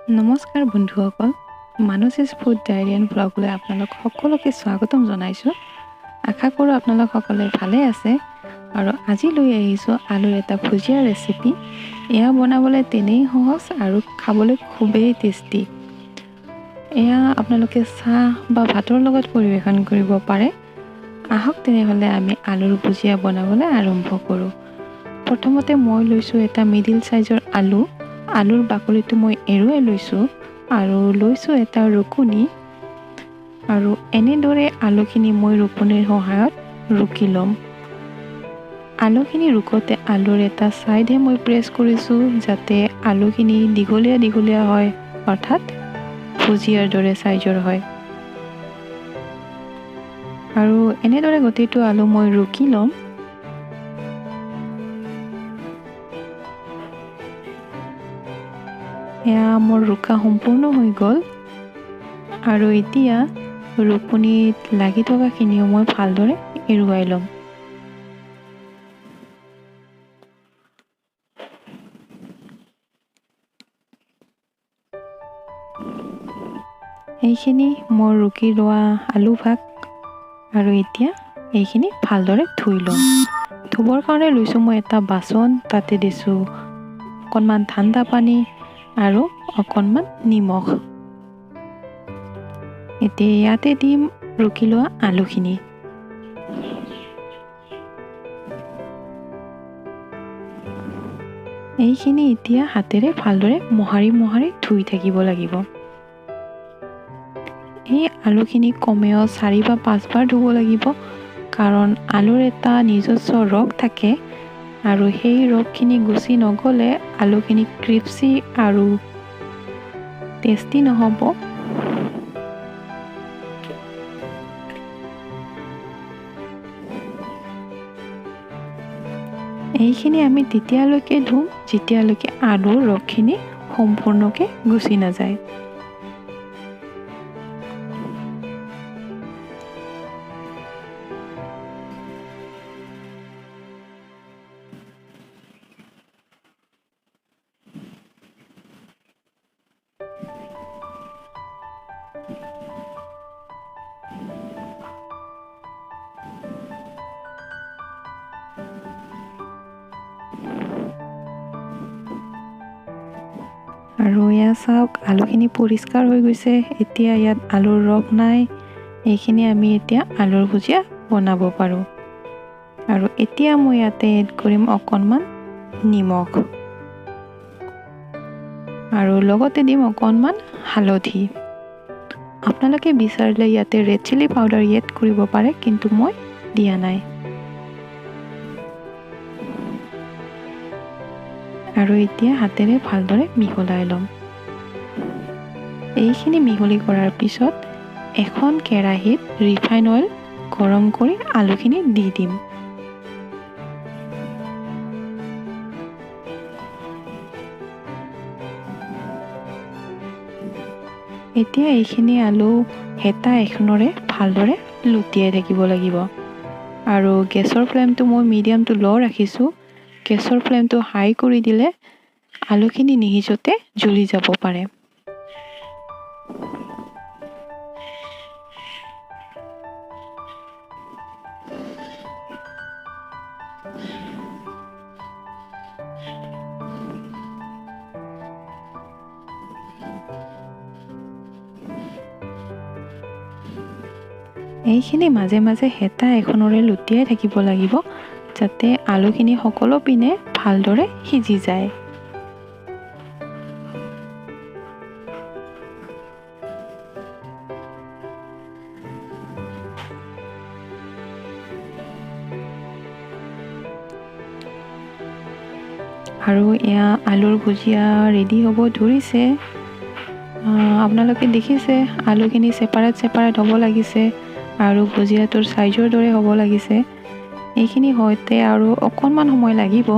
নমস্কাৰ বন্ধুসকল, মানসিক ফুড ডায়েৰী এণ্ড ব্লগলৈ আপোনালোক সকলোকে স্বাগতম জনাইছোঁ। আশা কৰোঁ আপোনালোক সকলোৱে ভালে আছে। আৰু আজি লৈ আহিছোঁ আলুৰ এটা ভুজিয়া ৰেচিপি। এয়া বনাবলৈ তেনেই সহজ আৰু খাবলৈ খুবেই টেষ্টি। এয়া আপোনালোকে চাহ বা ভাতৰ লগত পৰিৱেশন কৰিব পাৰে। আহক তেনেহ'লে আমি আলুৰ ভুজিয়া বনাবলৈ আৰম্ভ কৰোঁ। প্ৰথমতে মই লৈছোঁ এটা মিডিল চাইজৰ আলু। আলুৰ বাকলিটো মই এৰুৱাই লৈছোঁ আৰু লৈছোঁ এটা ৰুকনি। আৰু এনেদৰে আলুখিনি মই ৰুকনিৰ সহায়ত ৰুকি ল'ম। আলুখিনি ৰুকোতে আলুৰ এটা ছাইডহে মই প্ৰেছ কৰিছোঁ যাতে আলুখিনি দীঘলীয়া দীঘলীয়া হয়, অৰ্থাৎ ভুজিয়াৰ দৰে চাইজৰ হয়। আৰু এনেদৰে গোটেইটো আলু মই ৰুকি ল'ম। এয়া মোৰ ৰুকা সম্পূৰ্ণ হৈ গ'ল। আৰু এতিয়া ৰুকনিত লাগি থকাখিনিও মই ভালদৰে এৰুৱাই ল'ম। এইখিনি মোৰ ৰুকি লোৱা আলু ভাগ। আৰু এতিয়া এইখিনি ভালদৰে ধুই ল'ম। ধুবৰ কাৰণে লৈছোঁ মই এটা বাচন, তাতে দিছোঁ অকণমান ঠাণ্ডা পানী আৰু অকণমান নিমখ। এতিয়া ইয়াতে দিম ৰুকি লোৱা আলুখিনি। এইখিনি এতিয়া হাতেৰে ভালদৰে মোহাৰি মোহাৰি ধুই থাকিব লাগিব। এই আলুখিনি কমেও 4 বা 5 বাৰ ধুব লাগিব, কাৰণ আলুৰ এটা নিজস্ব ৰস থাকে আৰু সেই ৰসখিনি গুচি নগ'লে আলুখিনি ক্ৰিস্পি আৰু টেষ্টি নহ'ব। এইখিনি আমি তেতিয়ালৈকে ধুম যেতিয়ালৈকে আলুৰ ৰসখিনি সম্পূৰ্ণকৈ গুচি নাযায়। আৰু এয়া চাওক, আলুখিনি পৰিষ্কাৰ হৈ গৈছে। এতিয়া ইয়াত আলুৰ ৰস নাই। এইখিনি আমি এতিয়া আলুৰ ভুজিয়া বনাব পাৰোঁ। আৰু এতিয়া মই ইয়াতে এড কৰিম অকণমান নিমখ আৰু লগতে দিম অকণমান হালধি। আপোনালোকে বিচাৰিলে ইয়াতে ৰেড চিলি পাউডাৰ এড কৰিব পাৰে, কিন্তু মই দিয়া নাই। আৰু এতিয়া হাতেৰে ভালদৰে মিহলাই ল'ম। এইখিনি মিহলি কৰাৰ পিছত এখন কেৰাহীত ৰিফাইন অইল গৰম কৰি আলুখিনি দি দিম। এতিয়া এইখিনি আলু হেতা এখনেৰে ভালদৰে লুটিয়াই থাকিব লাগিব। আৰু গেছৰ ফ্লেমটো মই মিডিয়াম টু ল' ৰাখিছোঁ। গেছৰ ফ্লেমটো হাই কৰি দিলে আলুখিনি নিসিজোতে জ্বলি যাব পাৰে। এইখিনি মাজে মাজে হেতা এখনেৰে লুটিয়াই থাকিব লাগিব, যাতে আলুখিনি সকলো পিনে ভালদৰে সিজি যায়। আৰু এয়া আলুৰ ভুজিয়া ৰেডি হ'ব ধৰিছে। আপোনালোকে দেখিছে আলুখিনি ছেপাৰেট হ'ব লাগিছে আৰু ভুজিয়াটোৰ চাইজৰ দৰে হ'ব লাগিছে। এইখিনি হওঁতে আৰু অকণমান সময় লাগিব।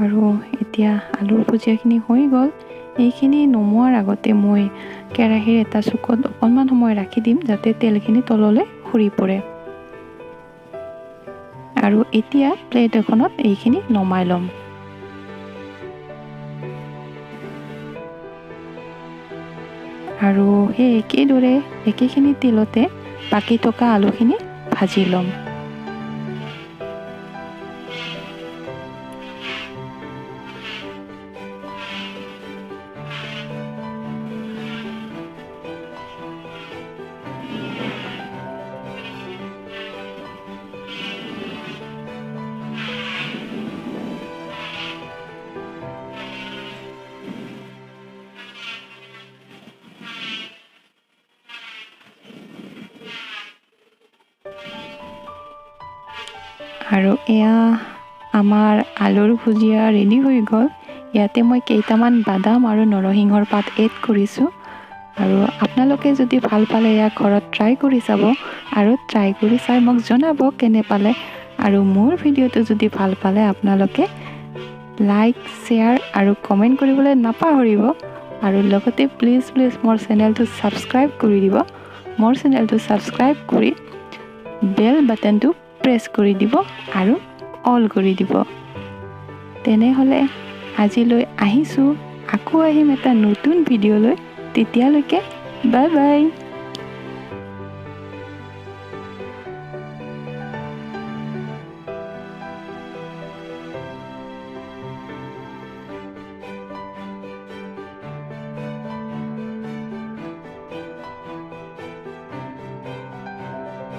আৰু এতিয়া আলুৰ ভুজিয়াখিনি হৈ গ'ল। এইখিনি নমোৱাৰ আগতে মই কেৰাহীৰ এটা চুকত অকণমান সময় ৰাখি দিম যাতে তেলখিনি তললৈ সৰি পৰে। আৰু এতিয়া প্লেট এখনত এইখিনি নমাই ল'ম। আৰু সেই একেদৰে একেখিনি তেলতে বাকী থকা আলুখিনি ভাজি ল'ম। আৰু এয়া আমাৰ আলুৰ ভুজিয়া ৰেডি হৈ গ'ল। ইয়াতে মই কেইটামান বাদাম আৰু নৰসিংহৰ পাত এড কৰিছোঁ। আৰু আপোনালোকে যদি ভাল পালে ইয়াক ঘৰত ট্ৰাই কৰি চাব আৰু ট্ৰাই কৰি চাই মোক জনাব কেনে পালে। আৰু মোৰ ভিডিঅ'টো যদি ভাল পালে আপোনালোকে লাইক, শ্বেয়াৰ আৰু কমেণ্ট কৰিবলৈ নাপাহৰিব। আৰু লগতে প্লিজ মোৰ চেনেলটো ছাবস্ক্ৰাইব কৰি দিব। মোৰ চেনেলটো ছাবস্ক্ৰাইব কৰি বেল বাটনটো প্ৰেছ কৰি দিব আৰু অল কৰি দিব। তেনেহ'লে আজিলৈ আহিছোঁ, আকৌ আহিম এটা নতুন ভিডিঅ'লৈ। তেতিয়ালৈকে বাই বাই।